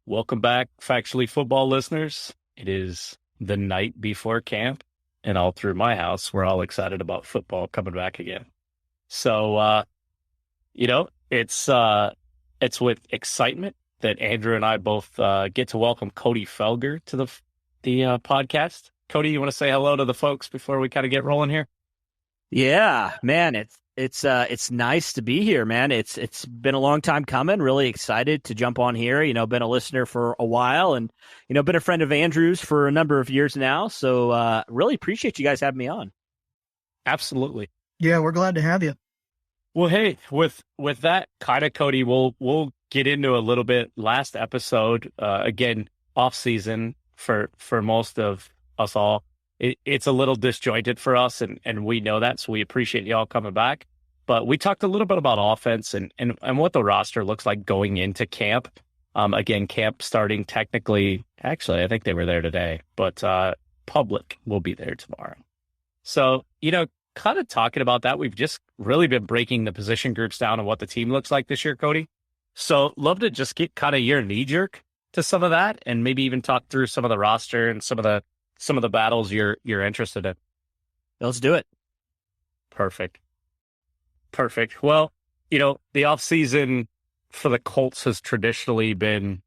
Welcome back, Factually Football listeners. It is the night before camp, and all through my house, we're all excited about football coming back again. So, it's with excitement that Andrew and I both get to welcome Cody Felger to the podcast. Cody, you want to say hello to the folks before we kind of get rolling here? Yeah, man, it's nice to be here, man. It's been a long time coming. Really excited to jump on here. Been a listener for a while, and been a friend of Andrew's for a number of years now. So really appreciate you guys having me on. Absolutely. Yeah, we're glad to have you. Well, hey, with that kind of, Cody, we'll get into a little bit last episode. Again, off season for most of us all. It's a little disjointed for us, and we know that, so we appreciate y'all coming back. But we talked a little bit about offense and what the roster looks like going into camp. Again, camp starting technically, actually, I think they were there today, but public will be there tomorrow. So, kind of talking about that, we've just really been breaking the position groups down and what the team looks like this year, Cody. So love to just get kind of your knee-jerk to some of that and maybe even talk through some of the roster and some of the battles you're interested in. Let's do it. Perfect. Well, the off season for the Colts has traditionally been,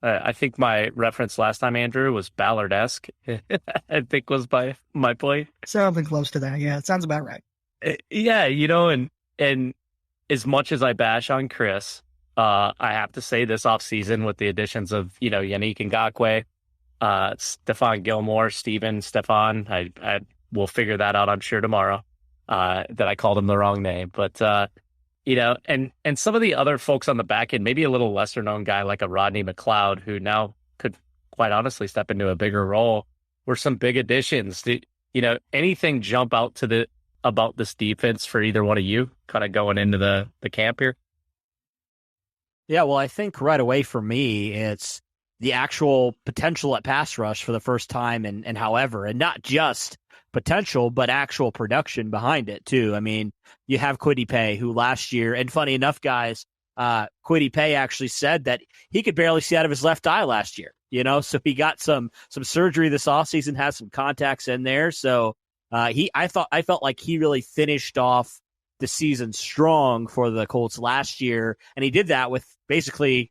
I think my reference last time, Andrew, was Ballard-esque. I think was my play. Something close to that. Yeah, it sounds about right. Yeah, and as much as I bash on Chris, I have to say this offseason with the additions of, Yannick Ngakoue, Stephon Gilmore, Stephon, I will figure that out, I'm sure, tomorrow, that I called him the wrong name. But, and some of the other folks on the back end, maybe a little lesser known guy like a Rodney McLeod, who now could quite honestly step into a bigger role, were some big additions. Anything jump out about this defense for either one of you kind of going into the camp here? Yeah, well, I think right away for me, it's the actual potential at pass rush for the first time and however, and not just potential, but actual production behind it too. I mean, you have Kwity Paye, who last year, and funny enough, guys, Kwity Paye actually said that he could barely see out of his left eye last year, so he got some surgery this offseason, has some contacts in there. So I felt like he really finished off the season strong for the Colts last year, and he did that with basically,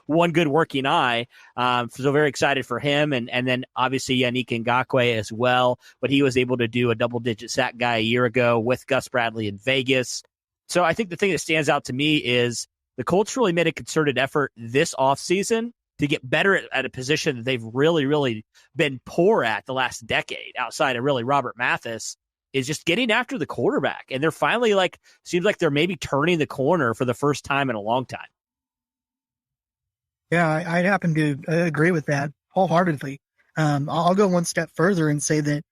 one good working eye. So very excited for him, and then obviously Yannick Ngakoue as well, but he was able to do a double-digit sack guy a year ago with Gus Bradley in Vegas. So I think the thing that stands out to me is the Colts really made a concerted effort this offseason to get better at a position that they've really, really been poor at the last decade, outside of really Robert Mathis, is just getting after the quarterback. And they're finally seems like they're maybe turning the corner for the first time in a long time. Yeah, I'd happen to agree with that wholeheartedly. I'll go one step further and say that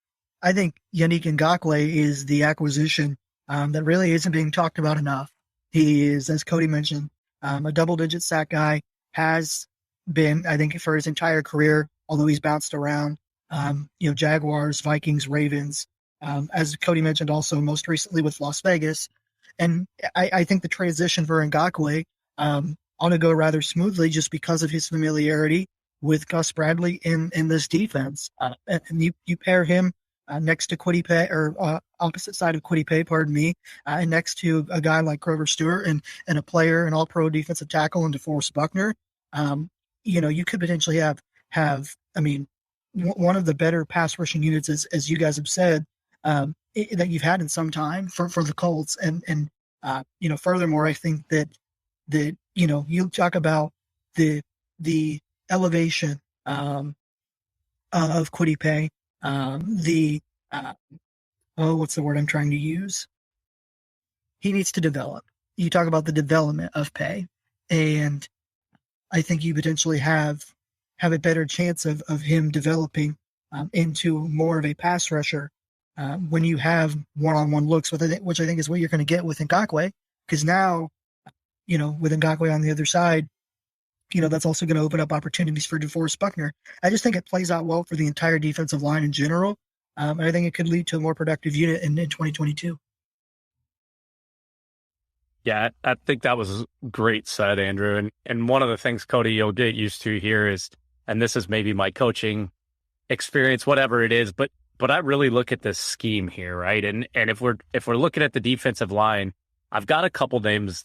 I think Yannick Ngakoue is the acquisition that really isn't being talked about enough. He is, as Cody mentioned, a double-digit sack guy, has been, I think, for his entire career, although he's bounced around, Jaguars, Vikings, Ravens, as Cody mentioned, also most recently with Las Vegas. And I think the transition for Ngakoue ought to go rather smoothly just because of his familiarity with Gus Bradley in this defense. And you pair him next to Kwity Paye, or opposite side of Kwity Paye, pardon me, and next to a guy like Grover Stewart and a player, an all-pro defensive tackle in DeForest Buckner. You could potentially have one of the better pass rushing units, as you guys have said, that you've had in some time for the Colts. And furthermore, I think that you talk about the elevation of Kwity Paye, what's the word I'm trying to use? He needs to develop. You talk about the development of Paye, and I think you potentially have a better chance of him developing into more of a pass rusher when you have one-on-one looks, which I think is what you're going to get with Ngakoue, because now, with Ngakoue on the other side, that's also going to open up opportunities for DeForest Buckner. I just think it plays out well for the entire defensive line in general. I think it could lead to a more productive unit in 2022. Yeah, I think that was great said, Andrew. And one of the things, Cody, you'll get used to here is, and this is maybe my coaching experience, whatever it is, but I really look at this scheme here, right? And if we're looking at the defensive line, I've got a couple names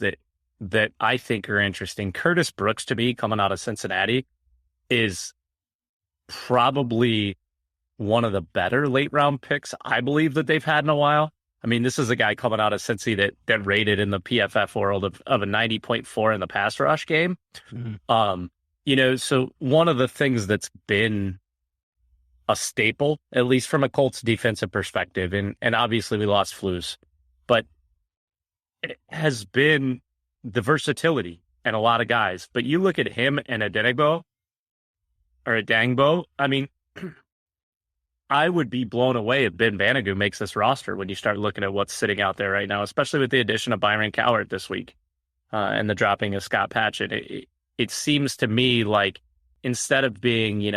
that I think are interesting. Curtis Brooks, to me, coming out of Cincinnati, is probably one of the better late round picks I believe that they've had in a while. I mean, this is a guy coming out of Cincy that rated in the PFF world of a 90.4 in the pass rush game. So one of the things that's been a staple, at least from a Colts defensive perspective, and obviously we lost Flus, but it has been the versatility and a lot of guys. But you look at him and Adenigbo, I mean, I would be blown away if Ben Vanagu makes this roster when you start looking at what's sitting out there right now, especially with the addition of Byron Cowart this week and the dropping of Scott Patchett. It seems to me like instead of being,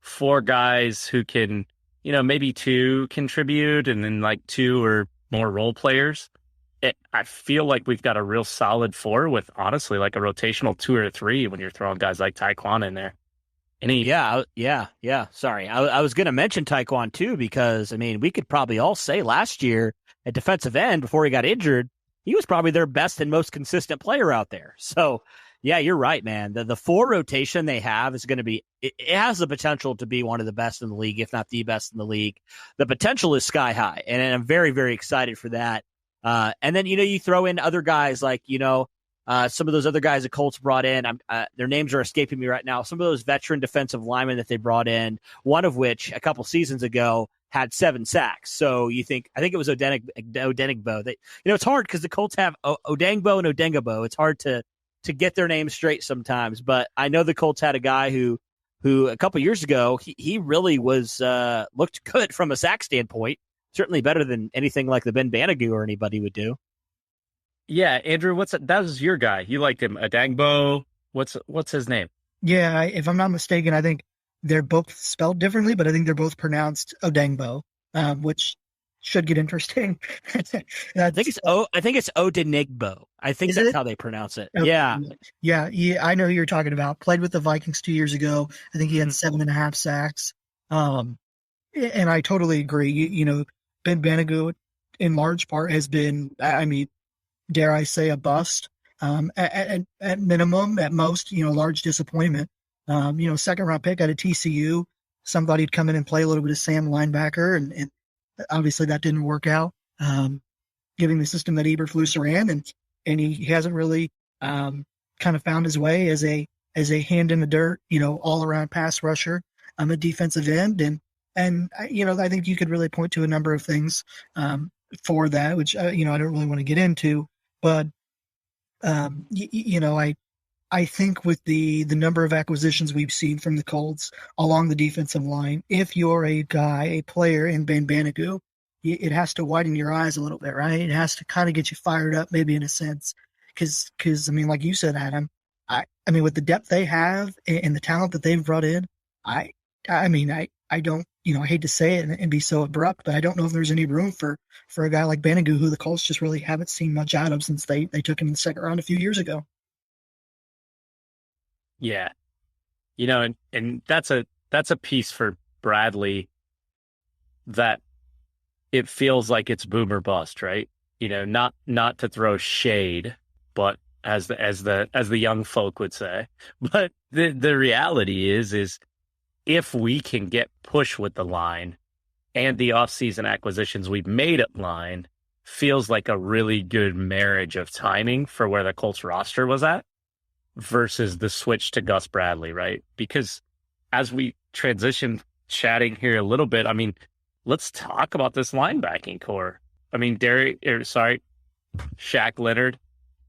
four guys who can, maybe two contribute and then like two or more role players, I feel like we've got a real solid four with honestly like a rotational two or three when you're throwing guys like Taekwon in there. Yeah. Sorry. I was going to mention Taekwon too, because, I mean, we could probably all say last year at defensive end before he got injured, he was probably their best and most consistent player out there. So, yeah, you're right, man. The four rotation they have is going to be, it has the potential to be one of the best in the league, if not the best in the league. The potential is sky high, and I'm very, very excited for that. And then, you throw in other guys like, some of those other guys the Colts brought in, their names are escaping me right now. Some of those veteran defensive linemen that they brought in, one of which a couple seasons ago had 7 sacks. So I think it was Odenigbo. It's hard because the Colts have Odangbo and Odengabo. It's hard to get their names straight sometimes. But I know the Colts had a guy who a couple years ago, he really was looked good from a sack standpoint. Certainly better than anything like the Ben Vanagu or anybody would do. Yeah, Andrew, that was your guy. You liked him. Adangbo, what's his name? Yeah, if I'm not mistaken, I think they're both spelled differently, but I think they're both pronounced Odangbo, which should get interesting. I think it's Odenigbo. I think that's how they pronounce it. Okay. Yeah. I know who you're talking about. Played with the Vikings 2 years ago. I think he had 7.5 sacks. And I totally agree. Ben Vanagu in large part has been, I mean, dare I say, a bust. At minimum, at most, large disappointment. Second round pick out of TCU. Somebody would come in and play a little bit of Sam linebacker, and obviously that didn't work out. Given the system that Eberflus ran, and he hasn't really kind of found his way as a hand in the dirt, all around pass rusher, a defensive end, and I think you could really point to a number of things for that, which I don't really want to get into. But, I think with the number of acquisitions we've seen from the Colts along the defensive line, if you're a player in Ben Vanagu, it has to widen your eyes a little bit, right? It has to kind of get you fired up, maybe in a sense. Because I mean, like you said, Adam, I mean, with the depth they have and the talent that they've brought in, I don't, I hate to say it and be so abrupt, but I don't know if there's any room for a guy like Vanagu, who the Colts just really haven't seen much out of since they took him in the second round a few years ago. Yeah. And that's a piece for Bradley that it feels like it's boom or bust, right? Not to throw shade, but as the young folk would say. But the reality is if we can get push with the line and the offseason acquisitions we've made at line, feels like a really good marriage of timing for where the Colts roster was at versus the switch to Gus Bradley, right? Because as we transition chatting here a little bit, I mean, let's talk about this linebacking core. I mean, Shaq Leonard,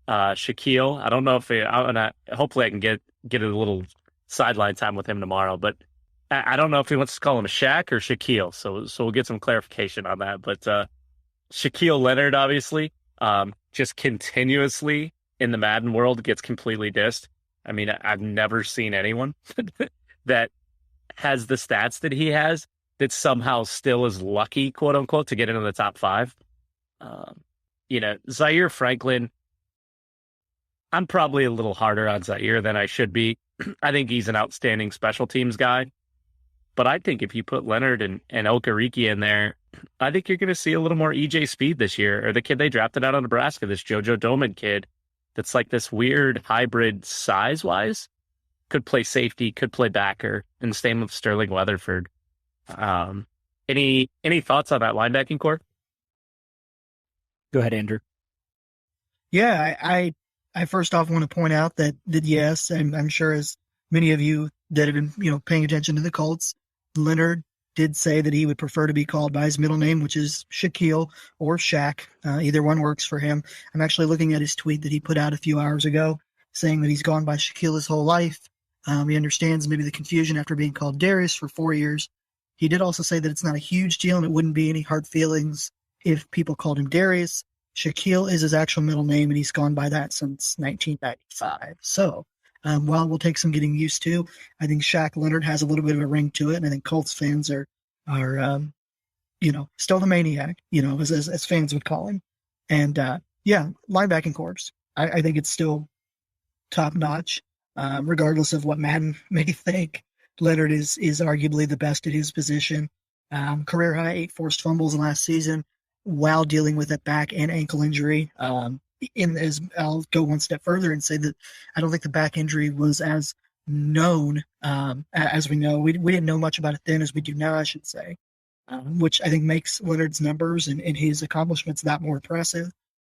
Shaquille. I don't know if hopefully I can get a little sideline time with him tomorrow, but I don't know if he wants to call him a Shaq or Shaquille. So we'll get some clarification on that. But Shaquille Leonard, obviously, just continuously in the Madden world gets completely dissed. I mean, I've never seen anyone that has the stats that he has that somehow still is lucky, quote unquote, to get into the top 5. Zaire Franklin, I'm probably a little harder on Zaire than I should be. I think he's an outstanding special teams guy. But I think if you put Leonard and Okereke in there, I think you're going to see a little more EJ Speed this year, or the kid they drafted out of Nebraska, this JoJo Doman kid that's like this weird hybrid size-wise. Could play safety, could play backer, and the same with Sterling Weatherford. Any thoughts on that linebacking core? Go ahead, Andrew. Yeah, I first off want to point out that yes, I'm sure as many of you that have been paying attention to the Colts, Leonard did say that he would prefer to be called by his middle name, which is Shaquille or Shaq. Either one works for him. I'm actually looking at his tweet that he put out a few hours ago, saying that he's gone by Shaquille his whole life. He understands maybe the confusion after being called Darius for 4 years. He did also say that it's not a huge deal and it wouldn't be any hard feelings if people called him Darius. Shaquille is his actual middle name, and he's gone by that since 1995. So while we'll take some getting used to, I think Shaq Leonard has a little bit of a ring to it, and I think Colts fans are still the maniac, as fans would call him. And linebacking corps. I think it's still top notch. Regardless of what Madden may think, Leonard is arguably the best at his position. Career high 8 forced fumbles last season while dealing with a back and ankle injury. I'll go one step further and say that I don't think the back injury was as known as we know. We didn't know much about it then as we do now, I should say, which I think makes Leonard's numbers and his accomplishments that more impressive.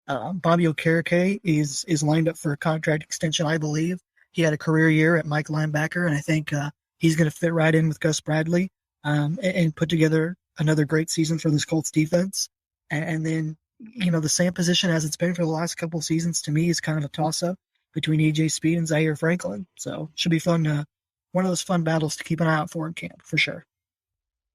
Bobby Okereke is lined up for a contract extension, I believe. He had a career year at Mike linebacker, and I think he's going to fit right in with Gus Bradley and put together another great season for this Colts defense. And then, the same position as it's been for the last couple of seasons to me is kind of a toss-up between EJ Speed and Zaire Franklin. So it should be fun. One of those fun battles to keep an eye out for in camp, for sure.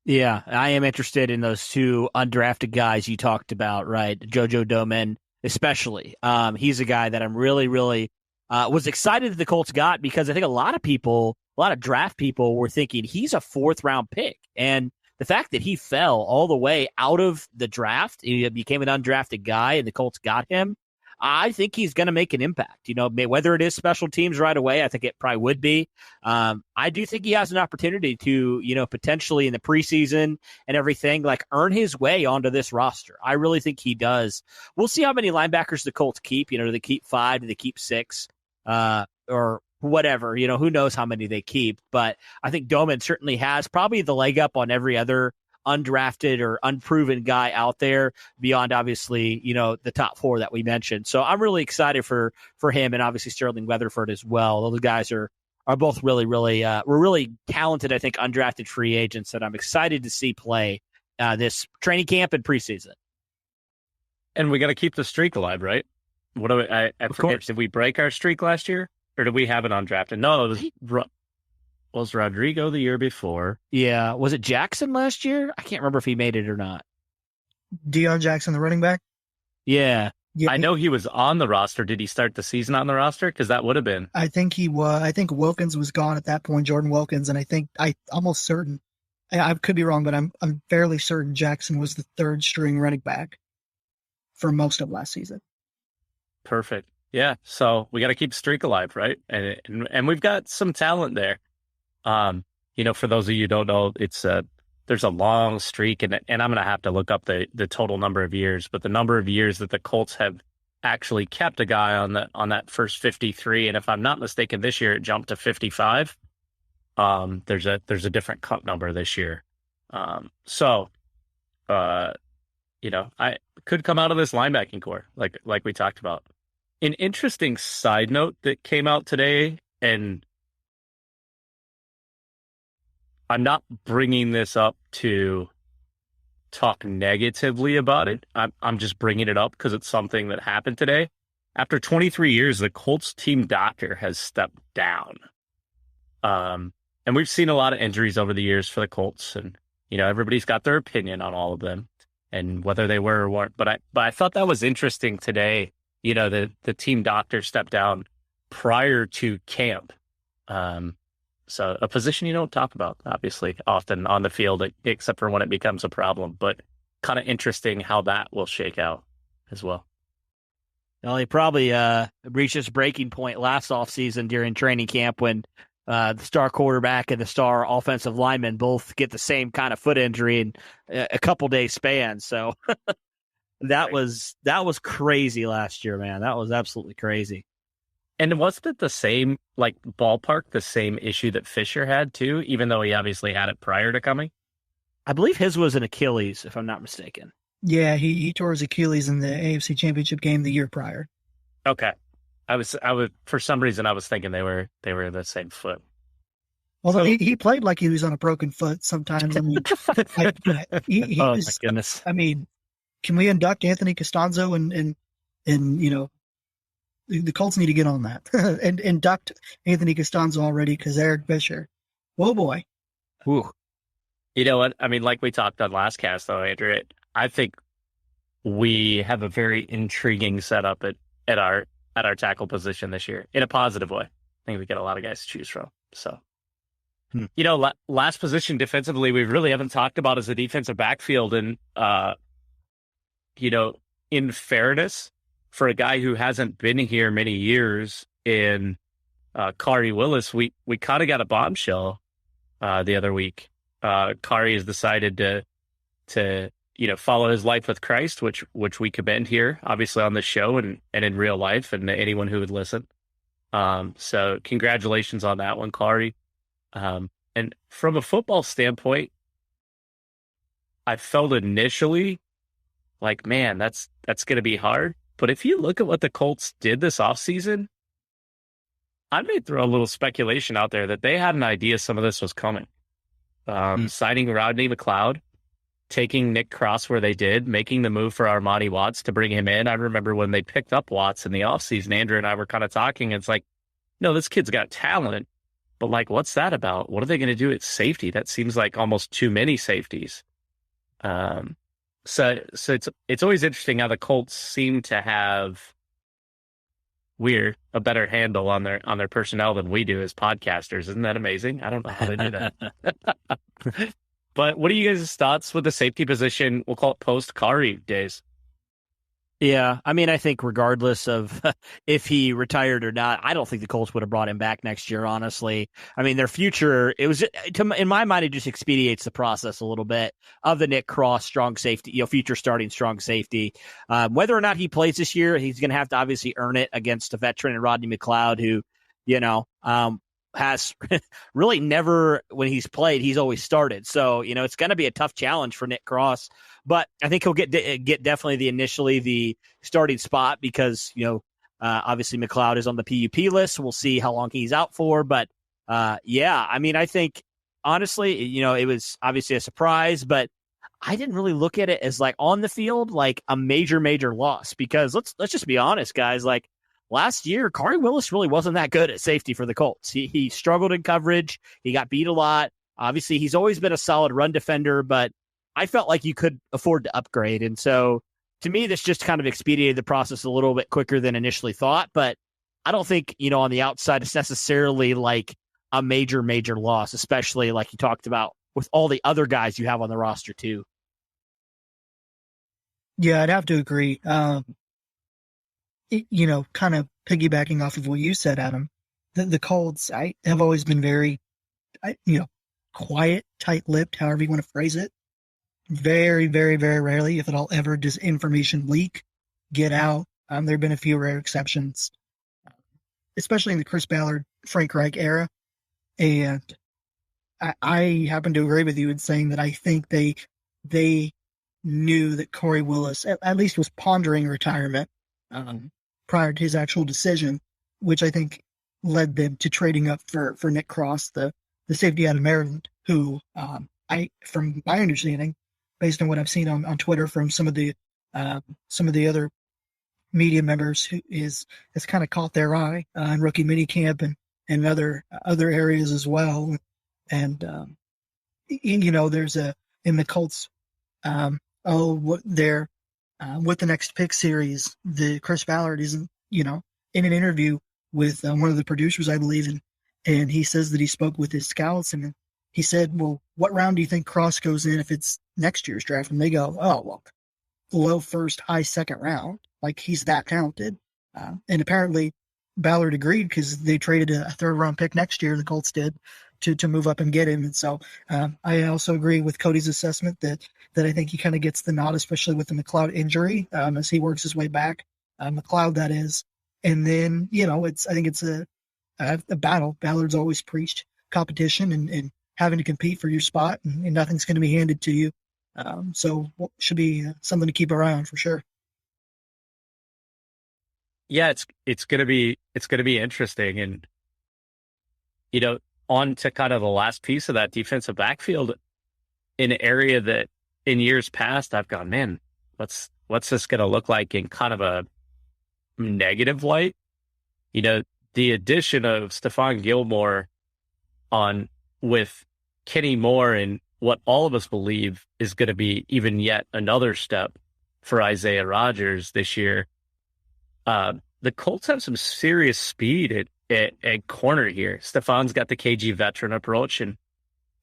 Yeah, I am interested in those two undrafted guys you talked about, right? JoJo Doman, especially. He's a guy that I'm really, really was excited that the Colts got, because I think a lot of draft people were thinking he's a 4th-round pick. And the fact that he fell all the way out of the draft, he became an undrafted guy, and the Colts got him, I think he's going to make an impact. Whether it is special teams right away, I think it probably would be. I do think he has an opportunity to, potentially in the preseason and everything, like earn his way onto this roster. I really think he does. We'll see how many linebackers the Colts keep. Do they keep 5? Do they keep 6? Or whatever, who knows how many they keep. But I think Doman certainly has probably the leg up on every other undrafted or unproven guy out there beyond, obviously, the top 4 that we mentioned. So I'm really excited for him, and obviously Sterling Weatherford as well. Those guys are both really, really, we're really talented, I think, undrafted free agents that I'm excited to see play this training camp and preseason. And we got to keep the streak alive, right? What do I forget? Did we break our streak last year, or did we have it undrafted? No, it was Rodrigo the year before. Yeah, was it Jackson last year? I can't remember if he made it or not. Deion Jackson, the running back. Yeah, I know he was on the roster. Did he start the season on the roster? Because that would have been. I think he was. I think Wilkins was gone at that point, Jordan Wilkins, and I'm almost certain. I could be wrong, but I'm fairly certain Jackson was the 3rd string running back for most of last season. Perfect. Yeah. So we got to keep the streak alive, right? And we've got some talent there. For those of you who don't know, there's a long streak, and I'm going to have to look up the total number of years, but the number of years that the Colts have actually kept a guy on that first 53. And if I'm not mistaken, this year it jumped to 55. There's a different cut number this year. I could come out of this linebacking core, like we talked about. An interesting side note that came out today, and I'm not bringing this up to talk negatively about it. I'm just bringing it up because it's something that happened today. After 23 years, the Colts team doctor has stepped down. And we've seen a lot of injuries over the years for the Colts, and everybody's got their opinion on all of them and whether they were or weren't. But I thought that was interesting today. The team doctor stepped down prior to camp. So a position you don't talk about, obviously, often on the field, except for when it becomes a problem. But kind of interesting how that will shake out as well. Well, he probably reached his breaking point last offseason during training camp when the star quarterback and the star offensive lineman both get the same kind of foot injury in a couple days span. So that was crazy last year, man. That was absolutely crazy. And wasn't it the same, like ballpark, the same issue that Fisher had too, even though he obviously had it prior to coming? I believe his was an Achilles, if I'm not mistaken. Yeah, he tore his Achilles in the AFC Championship game the year prior. Okay. I was for some reason I was thinking they were the same foot. Although he played like he was on a broken foot sometimes. I mean, oh my goodness. I mean, can we induct Anthony Costanzo and the Colts need to get on that and induct Anthony Costanzo already because Eric Fisher. Whoa, boy. Ooh. You know what? I mean, like we talked on last cast, though, Andrew, I think we have a very intriguing setup at our tackle position this year in a positive way. I think we get a lot of guys to choose from. So, last position defensively, we really haven't talked about as a defensive backfield. And, in fairness, for a guy who hasn't been here many years in Khari Willis, we kind of got a bombshell the other week. Khari has decided to follow his life with Christ, which we commend here, obviously on this show and in real life, and anyone who would listen. So congratulations on that one, Khari. And from a football standpoint, I felt initially like, man, that's going to be hard. But if you look at what the Colts did this offseason, I may throw a little speculation out there that they had an idea some of this was coming. Signing Rodney McLeod, taking Nick Cross where they did, making the move for Armani Watts to bring him in. I remember when they picked up Watts in the offseason, Andrew and I were kind of talking. It's like, no, this kid's got talent, but like, what's that about? What are they going to do at safety? That seems like almost too many safeties. So it's always interesting how the Colts seem to have a better handle on their personnel than we do as podcasters. Isn't that amazing? I don't know how they do that. But what are you guys' thoughts with the safety position? We'll call it post-Khari days. Yeah, I mean, I think regardless of if he retired or not, I don't think the Colts would have brought him back next year, honestly. I mean, their future, in my mind, it just expedites the process a little bit of the Nick Cross strong safety, future starting strong safety. Whether or not he plays this year, he's going to have to obviously earn it against a veteran and Rodney McLeod, who, has really never, when he's played, he's always started. So, it's going to be a tough challenge for Nick Cross, but I think he'll get definitely initially the starting spot because, obviously McLeod is on the PUP list. We'll see how long he's out for, but yeah, I mean, I think honestly, it was obviously a surprise, but I didn't really look at it as like on the field, like a major loss because let's just be honest, guys, like, last year, Khari Willis really wasn't that good at safety for the Colts. He struggled in coverage. He got beat a lot. Obviously, he's always been a solid run defender, but I felt like you could afford to upgrade. And so, to me, this just kind of expedited the process a little bit quicker than initially thought. But I don't think, on the outside, it's necessarily like a major loss, especially like you talked about with all the other guys you have on the roster, too. Yeah, I'd have to agree. Kind of piggybacking off of what you said, Adam, the Colts have always been very, quiet, tight-lipped, however you want to phrase it. Very, very, very rarely, if at all ever, does information leak, get out. There have been a few rare exceptions, especially in the Chris Ballard, Frank Reich era. And I happen to agree with you in saying that I think they knew that Khari Willis at least was pondering retirement prior to his actual decision, which I think led them to trading up for Nick Cross, the safety out of Maryland, who from my understanding, based on what I've seen on Twitter from some of the other media members, who has kind of caught their eye in rookie minicamp and other areas as well. And there's in the Colts with the next pick series, the Chris Ballard isn't, in an interview with one of the producers, I believe, and he says that he spoke with his scouts, and he said, well, what round do you think Cross goes in if it's next year's draft? And they go, oh, well, low first, high second round. Like, he's that talented. And apparently Ballard agreed because they traded a third round pick next year, the Colts did, to move up and get him. And so I also agree with Cody's assessment that I think he kind of gets the nod, especially with the McLeod injury, as he works his way back. McLeod, that is. And then, I think it's a battle. Ballard's always preached competition and having to compete for your spot, and nothing's going to be handed to you. So should be something to keep our eye on for sure. Yeah, it's gonna be interesting, and on to kind of the last piece of that defensive backfield, in an area that in years past I've gone, man, what's this gonna look like in kind of a negative light? The addition of Stephon Gilmore on with Kenny Moore and what all of us believe is going to be even yet another step for Isaiah Rodgers this year. The Colts have some serious speed at corner here. Stephon's got the KG veteran approach,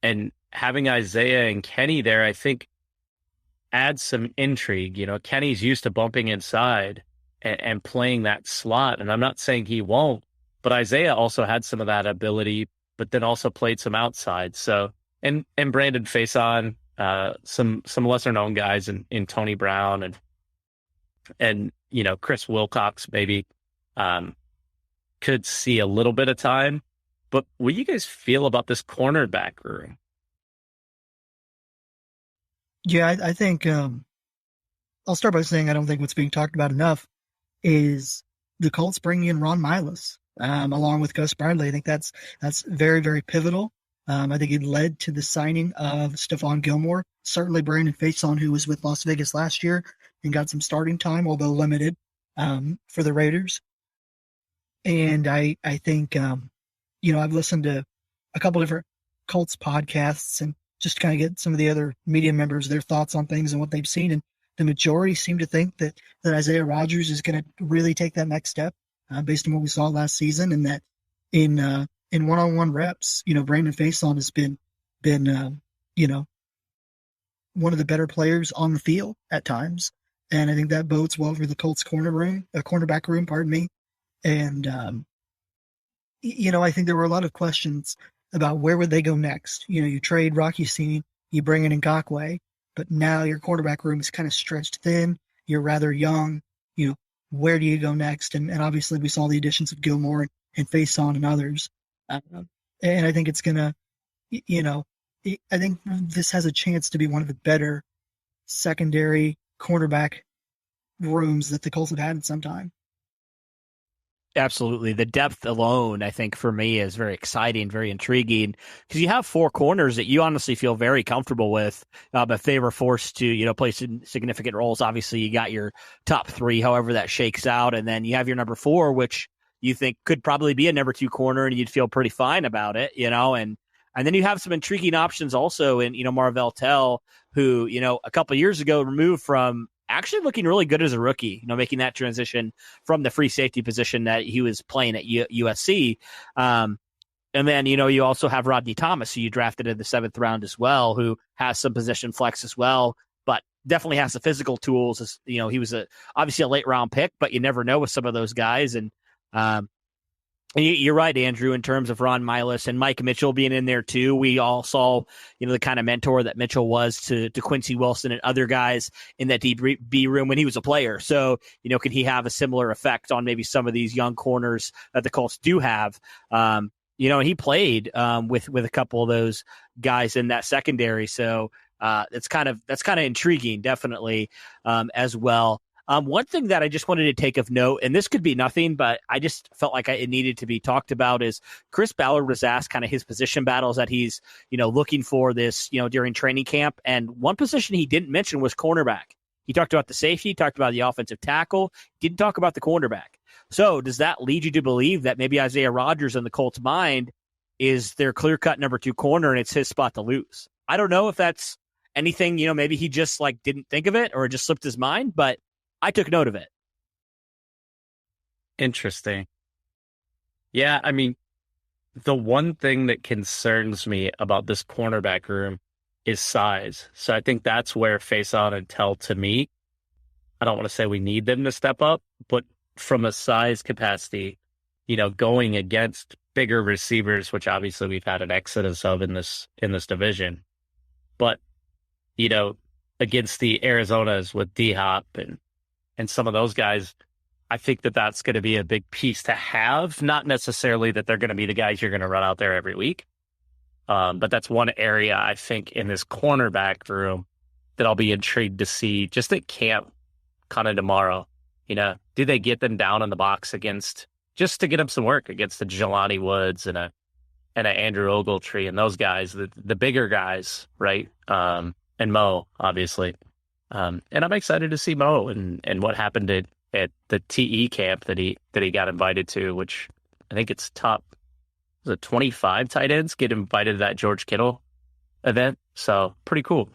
and having Isaiah and Kenny there, I think, adds some intrigue. Kenny's used to bumping inside and playing that slot, and I'm not saying he won't, but Isaiah also had some of that ability, but then also played some outside. So, and Brandon Faison, some lesser known guys in Tony Brown and Chris Wilcox maybe could see a little bit of time. But what do you guys feel about this cornerback room? Yeah, I think I'll start by saying I don't think what's being talked about enough is the Colts bringing in Ron Miles along with Gus Bradley. I think that's very, very pivotal. I think it led to the signing of Stephon Gilmore. Certainly Brandon Faison, who was with Las Vegas last year and got some starting time, although limited, for the Raiders. And I think, I've listened to a couple different Colts podcasts and just kind of get some of the other media members, their thoughts on things and what they've seen. And the majority seem to think that Isaiah Rodgers is going to really take that next step based on what we saw last season, and that in one-on-one reps, Brandon Faison has been one of the better players on the field at times. And I think that bodes well for the Colts cornerback room, pardon me. And, I think there were a lot of questions about where would they go next. You trade Rocky Scene, you bring in Ngakoue, but now your quarterback room is kind of stretched thin. You're rather young. Where do you go next? And obviously we saw the additions of Gilmore and Faison and others. And I think it's going to, I think this has a chance to be one of the better secondary cornerback rooms that the Colts have had in some time. Absolutely. The depth alone, I think, for me is very exciting, very intriguing, because you have four corners that you honestly feel very comfortable with. If they were forced to, play significant roles, obviously you got your top three, however that shakes out. And then you have your number four, which you think could probably be a number two corner, and you'd feel pretty fine about it, and then you have some intriguing options also in, Marvell Tell, who, a couple of years ago removed from actually looking really good as a rookie, making that transition from the free safety position that he was playing at USC. And then, you also have Rodney Thomas, who you drafted in the 7th round as well, who has some position flex as well, but definitely has the physical tools. He was obviously a late round pick, but you never know with some of those guys. And you're right, Andrew, in terms of Ron Miles and Mike Mitchell being in there too. We all saw, the kind of mentor that Mitchell was to Quincy Wilson and other guys in that B room when he was a player. So, can he have a similar effect on maybe some of these young corners that the Colts do have? And he played with a couple of those guys in that secondary. So that's kind of intriguing, definitely, as well. One thing that I just wanted to take of note, and this could be nothing, but I just felt like it needed to be talked about, is Chris Ballard was asked kind of his position battles that he's, looking for this, during training camp. And one position he didn't mention was cornerback. He talked about the safety, talked about the offensive tackle, didn't talk about the cornerback. So does that lead you to believe that maybe Isaiah Rodgers in the Colts' mind is their clear-cut number 2 corner and it's his spot to lose? I don't know if that's anything, maybe he just didn't think of it or it just slipped his mind, but I took note of it. Interesting. Yeah, I mean, the one thing that concerns me about this cornerback room is size. So I think that's where Faison and Tell, to me, I don't want to say we need them to step up, but from a size capacity, going against bigger receivers, which obviously we've had an exodus of in this division. But, against the Arizonas with D-Hop and some of those guys, I think that that's going to be a big piece to have. Not necessarily that they're going to be the guys you're going to run out there every week. But that's one area I think in this cornerback room that I'll be intrigued to see just at camp kind of tomorrow. Do they get them down in the box just to get them some work against the Jelani Woods and a Andrew Ogletree and those guys, the bigger guys, right? And Mo, obviously. And I'm excited to see Mo and what happened at the TE camp that he got invited to, which I think it's top, was it 25 tight ends get invited to that George Kittle event. So pretty cool.